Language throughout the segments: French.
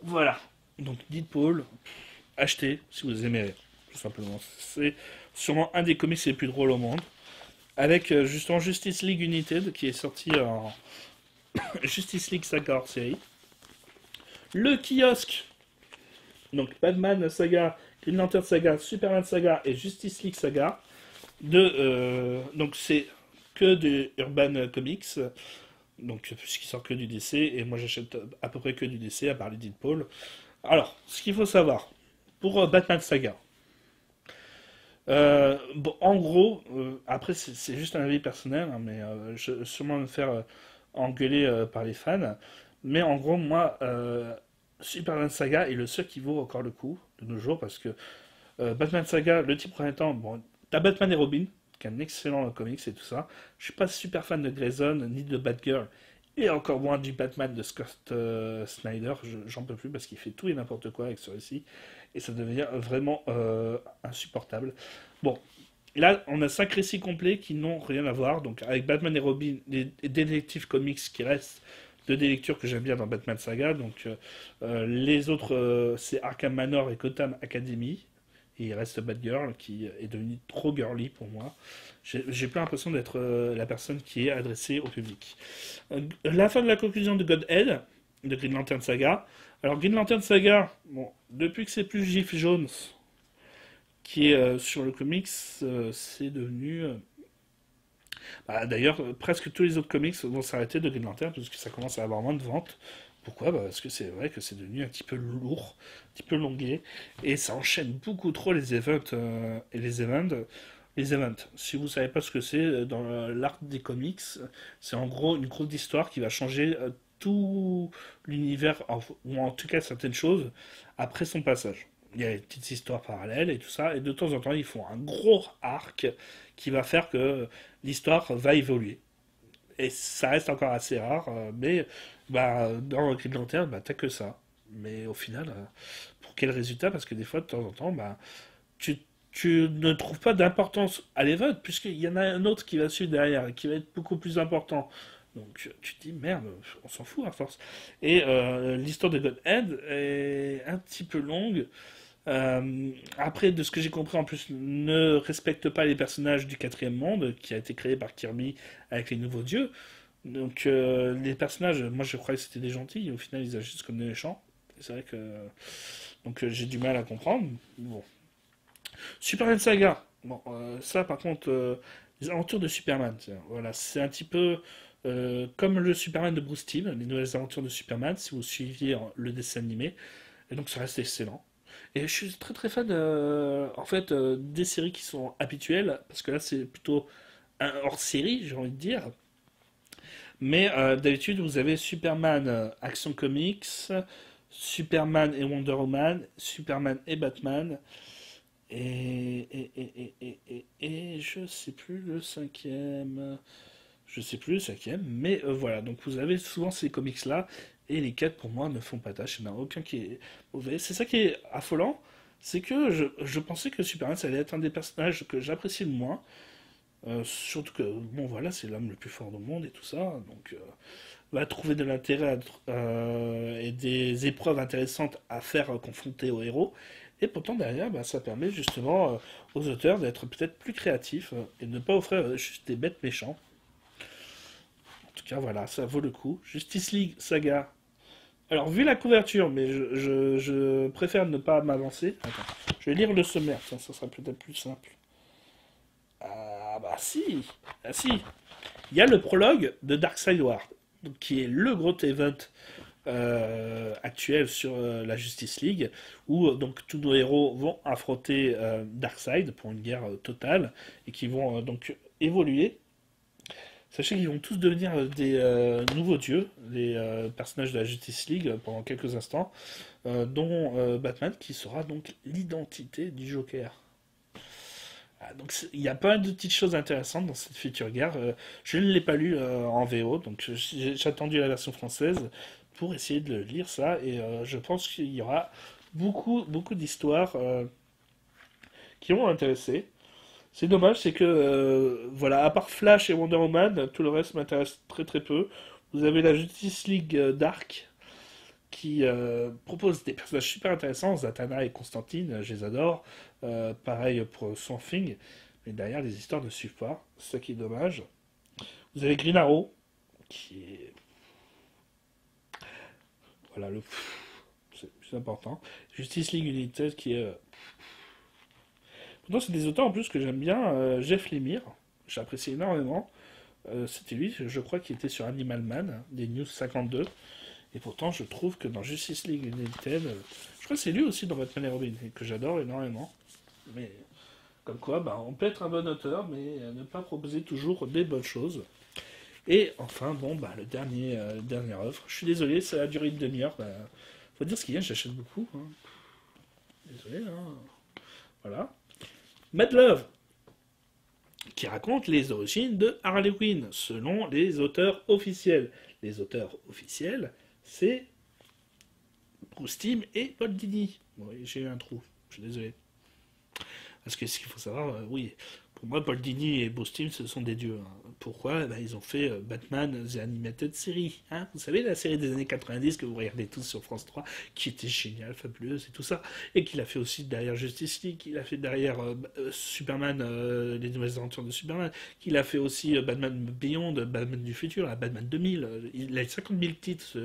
Voilà. Donc Deadpool, achetez si vous aimez, tout simplement. C'est sûrement un des comics les plus drôles au monde. Avec justement Justice League United qui est sorti en Justice League Saga hors série. Le kiosque, donc Batman Saga, Green Lantern Saga, Superman Saga et Justice League Saga. Donc c'est que de Urban Comics, donc puisqu'il sort que du DC, et moi j'achète à peu près que du DC, à part les Deadpool. Alors, ce qu'il faut savoir, pour Batman Saga, bon, en gros, après c'est juste un avis personnel, hein, mais je vais sûrement me faire engueuler par les fans, mais en gros, moi, Superman Saga est le seul qui vaut encore le coup de nos jours, parce que Batman Saga, le type premier temps, bon, t'as Batman et Robin, qui est un excellent comics et tout ça. Je suis pas super fan de Grayson, ni de Batgirl, et encore moins du Batman de Scott Snyder. J'en peux plus parce qu'il fait tout et n'importe quoi avec ce récit, et ça devient vraiment insupportable. Bon, là, on a 5 récits complets qui n'ont rien à voir. Donc, avec Batman et Robin, les détectives comics qui restent de des lectures que j'aime bien dans Batman Saga. Donc, les autres, c'est Arkham Manor et Gotham Academy. Et il reste Batgirl qui est devenue trop girly pour moi. J'ai pas l'impression d'être la personne qui est adressée au public. La fin de la conclusion de Godhead, de Green Lantern Saga. Alors Green Lantern Saga, bon, depuis que c'est plus Jeff Jones qui est sur le comics, c'est devenu... bah, d'ailleurs, presque tous les autres comics vont s'arrêter de Green Lantern parce que ça commence à avoir moins de ventes. Pourquoi? Bah, parce que c'est vrai que c'est devenu un petit peu lourd, un petit peu longué, et ça enchaîne beaucoup trop les events et les events. Les events, si vous savez pas ce que c'est dans l'art des comics, c'est en gros une grosse histoire qui va changer tout l'univers, ou en tout cas certaines choses, après son passage. Il y a des petites histoires parallèles et tout ça, et de temps en temps ils font un gros arc qui va faire que l'histoire va évoluer. Et ça reste encore assez rare, mais bah, dans Green Lantern, bah, t'as que ça. Mais au final, pour quel résultat? Parce que des fois, de temps en temps, bah, tu, tu ne trouves pas d'importance à l'event, puisqu'il y en a un autre qui va suivre derrière, et qui va être beaucoup plus important. Donc tu te dis, merde, on s'en fout à force. Et l'histoire de Godhead est un petit peu longue. Après, de ce que j'ai compris, en plus, ne respecte pas les personnages du quatrième monde, qui a été créé par Kirby avec les nouveaux dieux. Donc, les personnages, moi je croyais que c'était des gentils, et au final ils agissent comme des méchants. C'est vrai que. Donc, j'ai du mal à comprendre. Bon. Superman Saga. Bon, ça par contre, les aventures de Superman, tiens, voilà, c'est un petit peu comme le Superman de Bruce Timm, les nouvelles aventures de Superman, si vous suiviez le dessin animé. Et donc ça reste excellent. Et je suis très très fan en fait des séries qui sont habituelles parce que là c'est plutôt un hors série, j'ai envie de dire. Mais d'habitude vous avez Superman Action Comics, Superman et Wonder Woman, Superman et Batman et je sais plus le cinquième. Je sais plus le cinquième, mais voilà. Donc vous avez souvent ces comics-là, et les quatre pour moi ne font pas tâche. Il n'y en a aucun qui est mauvais. C'est ça qui est affolant, c'est que je pensais que Superman ça allait être un des personnages que j'apprécie le moins. Surtout que, bon voilà, c'est l'homme le plus fort du monde et tout ça, donc va trouver de l'intérêt et des épreuves intéressantes à faire confronter au héros. Et pourtant derrière, bah, ça permet justement aux auteurs d'être peut-être plus créatifs et de ne pas offrir juste des bêtes méchants. En tout cas, voilà, ça vaut le coup. Justice League Saga. Alors, vu la couverture, mais je préfère ne pas m'avancer. Attends, je vais lire le sommaire, ça sera peut-être plus simple. Ah bah si, ah si. Il y a le prologue de Darkseid War, donc, qui est le gros event actuel sur la Justice League, où donc tous nos héros vont affronter Darkseid pour une guerre totale, et qui vont donc évoluer. Sachez qu'ils vont tous devenir des nouveaux dieux, les personnages de la Justice League pendant quelques instants, dont Batman qui sera donc l'identité du Joker. Ah, donc il y a pas mal de petites choses intéressantes dans cette future guerre. Je ne l'ai pas lu en VO, donc j'ai attendu la version française pour essayer de lire ça, et je pense qu'il y aura beaucoup d'histoires qui vont m'intéresser. C'est dommage, c'est que, voilà, à part Flash et Wonder Woman, tout le reste m'intéresse très très peu. Vous avez la Justice League Dark, qui propose des personnages super intéressants. Zatanna et Constantine, je les adore. Pareil pour Swamp Thing. Mais derrière, les histoires ne suivent pas. C'est ça qui est dommage. Vous avez Green Arrow, qui est. Voilà, c'est le plus important. Justice League United, qui est. Pourtant, c'est des auteurs en plus que j'aime bien. Jeff Lemire, j'apprécie énormément. C'était lui, je crois, qui était sur Animal Man, des News 52. Et pourtant, je trouve que dans Justice League United, je crois que c'est lui aussi dans Batman et Robin, et que j'adore énormément. Mais comme quoi, bah, on peut être un bon auteur, mais ne pas proposer toujours des bonnes choses. Et enfin, bon, bah, dernière œuvre. Je suis désolé, ça a duré une demi-heure. Bah, faut dire ce qu'il y a, j'achète beaucoup. Hein. Désolé, hein. Voilà. Mad Love, qui raconte les origines de Harley Quinn, selon les auteurs officiels. Les auteurs officiels, c'est Bruce Timm et Paul Dini. Oui, j'ai eu un trou, je suis désolé. Parce que ce qu'il faut savoir, oui, pour moi, Paul Dini et Bruce Timm, ce sont des dieux. Hein. Pourquoi? Eh ben, ils ont fait Batman The Animated Series. Hein, vous savez, la série des années 90 que vous regardez tous sur France 3, qui était géniale, fabuleuse et tout ça. Et qu'il a fait aussi derrière Justice League, qu'il a fait derrière Superman, les nouvelles aventures de Superman, qu'il a fait aussi Batman Beyond, Batman du futur, Batman 2000. Il a 50 000 titres,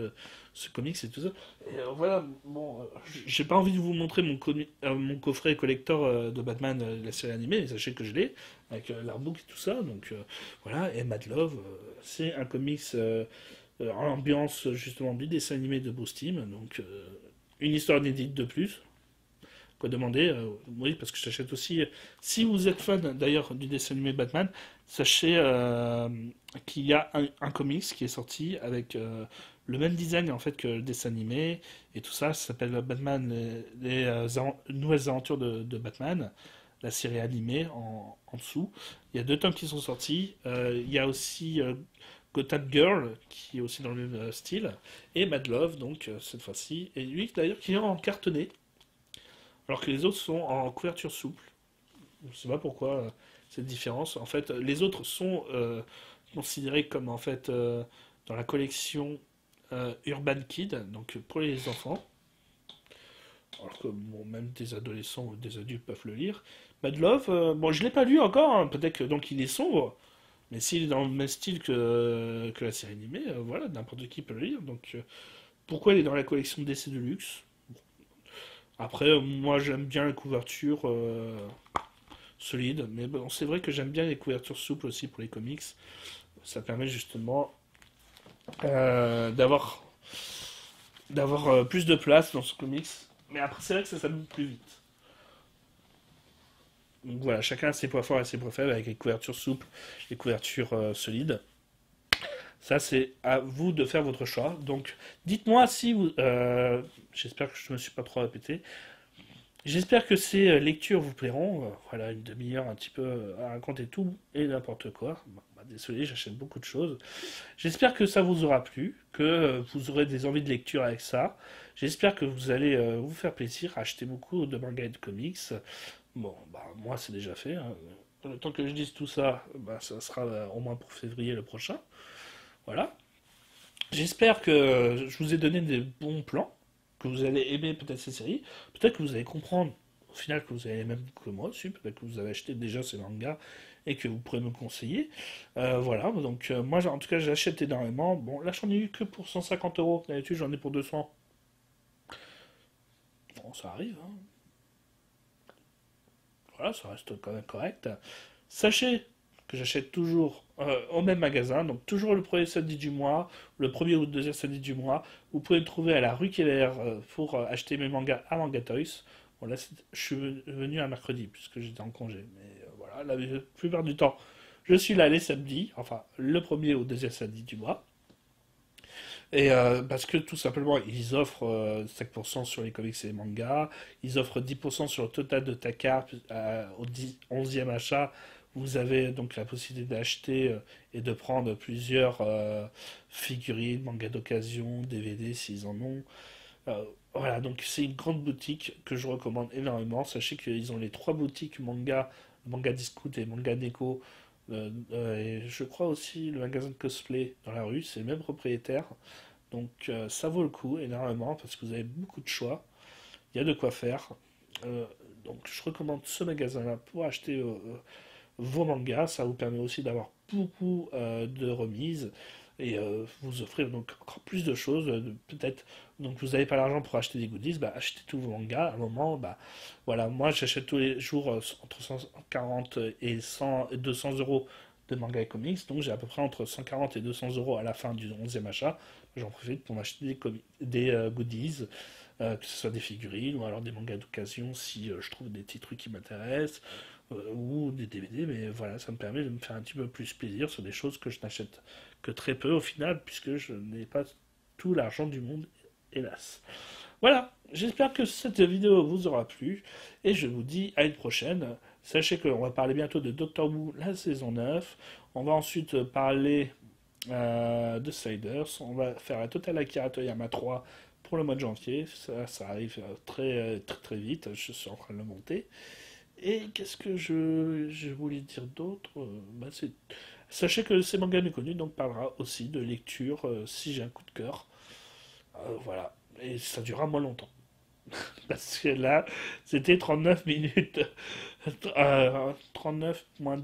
ce comics et tout ça. Et voilà, bon, j'ai pas envie de vous montrer mon coffret collector de Batman, la série animée, mais sachez que je l'ai, avec l'artbook et tout ça, donc voilà, et Mad Love, c'est un comics en ambiance justement du dessin animé de Bruce Timm, donc une histoire inédite de plus. Quoi demander oui, parce que j'achète aussi. Si vous êtes fan d'ailleurs du dessin animé Batman, sachez qu'il y a un comics qui est sorti avec le même design en fait que le dessin animé et tout ça. Ça s'appelle Batman, nouvelles aventures de Batman, la série animée en dessous. Il y a deux tomes qui sont sortis. Il y a aussi Gotham Girl qui est aussi dans le même style et Mad Love donc cette fois-ci. Et lui d'ailleurs qui est en cartonné alors que les autres sont en couverture souple. Je ne sais pas pourquoi cette différence. En fait, les autres sont considérés comme en fait dans la collection Urban Kid, donc pour les enfants. Alors que bon, même des adolescents ou des adultes peuvent le lire. Mad Love, bon, je l'ai pas lu encore. Hein, peut-être que donc il est sombre, mais s'il est dans le même style que la série animée, voilà, n'importe qui peut le lire. Donc pourquoi il est dans la collection DC Deluxe? Après, moi j'aime bien la couverture solide, mais bon, c'est vrai que j'aime bien les couvertures souples aussi pour les comics. Ça permet justement d'avoir plus de place dans ce comics. Mais après, c'est vrai que ça s'amuse plus vite. Donc voilà, chacun a ses points forts et ses points faibles avec les couvertures souples, les couvertures solides. Ça, c'est à vous de faire votre choix. Donc, dites-moi si vous. J'espère que je ne me suis pas trop répété. J'espère que ces lectures vous plairont. Voilà, une demi-heure un petit peu à raconter tout et n'importe quoi. Bon, bah, désolé, j'achète beaucoup de choses. J'espère que ça vous aura plu, que vous aurez des envies de lecture avec ça. J'espère que vous allez vous faire plaisir, acheter beaucoup de mangas et de comics. Bon, bah moi c'est déjà fait. Hein. Le temps que je dise tout ça, bah, ça sera au moins pour février le prochain. Voilà. J'espère que je vous ai donné des bons plans, que vous allez aimer peut-être ces séries, peut-être que vous allez comprendre au final que vous allez même que moi aussi, peut-être que vous avez acheté déjà ces mangas et que vous pourrez me conseiller. Voilà, donc moi en tout cas j'achète énormément. Bon, là j'en ai eu que pour 150 euros, d'habitude j'en ai pour 200. Bon, ça arrive, hein. Voilà, ça reste quand même correct. Sachez que j'achète toujours au même magasin, donc toujours le premier samedi du mois, le premier ou le deuxième samedi du mois. Vous pouvez me trouver à la rue Keller pour acheter mes mangas à Manga Toys. Bon, là, je suis venu un mercredi puisque j'étais en congé, mais voilà, la plupart du temps, je suis là les samedis, enfin le premier ou deuxième samedi du mois. Et parce que tout simplement, ils offrent 5% sur les comics et les mangas, ils offrent 10% sur le total de ta carte au 11e achat. Vous avez donc la possibilité d'acheter et de prendre plusieurs figurines, mangas d'occasion, DVD s'ils en ont. Voilà, donc c'est une grande boutique que je recommande énormément. Sachez qu'ils ont les trois boutiques manga discount et manga déco. Et je crois aussi le magasin de cosplay dans la rue, c'est le même propriétaire. Donc ça vaut le coup énormément parce que vous avez beaucoup de choix. Il y a de quoi faire. Euh, donc je recommande ce magasin-là pour acheter vos mangas. Ça vous permet aussi d'avoir beaucoup de remises et vous offrir donc encore plus de choses. Peut-être, donc vous n'avez pas l'argent pour acheter des goodies, bah, achetez tous vos mangas. À un moment, bah, voilà, moi j'achète tous les jours entre 140 et 100, 200 euros de mangas et comics, donc j'ai à peu près entre 140 et 200 euros à la fin du 11e achat. J'en profite pour m'acheter des goodies, que ce soit des figurines ou alors des mangas d'occasion si je trouve des petits trucs qui m'intéressent, ou des DVD, mais voilà, ça me permet de me faire un petit peu plus plaisir sur des choses que je n'achète que très peu au final, puisque je n'ai pas tout l'argent du monde, hélas. Voilà, j'espère que cette vidéo vous aura plu, et je vous dis à une prochaine. Sachez qu'on va parler bientôt de Doctor Who, la saison 9. On va ensuite parler de Sliders. On va faire la Total Akira Toyama 3 pour le mois de janvier. Ça arrive très vite. Je suis en train de le monter. Et qu'est-ce que je voulais dire d'autre? Sachez que c'est manga méconnu, donc parlera aussi de lecture si j'ai un coup de cœur. Voilà. Et ça durera moins longtemps. Parce que là, c'était 39 minutes. 39 moins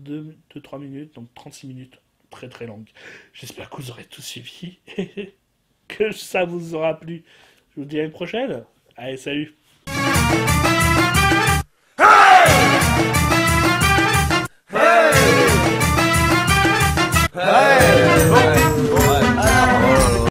3 minutes, donc 36 minutes. Très très longue. J'espère que vous aurez tout suivi et que ça vous aura plu. Je vous dis à une prochaine. Allez, salut!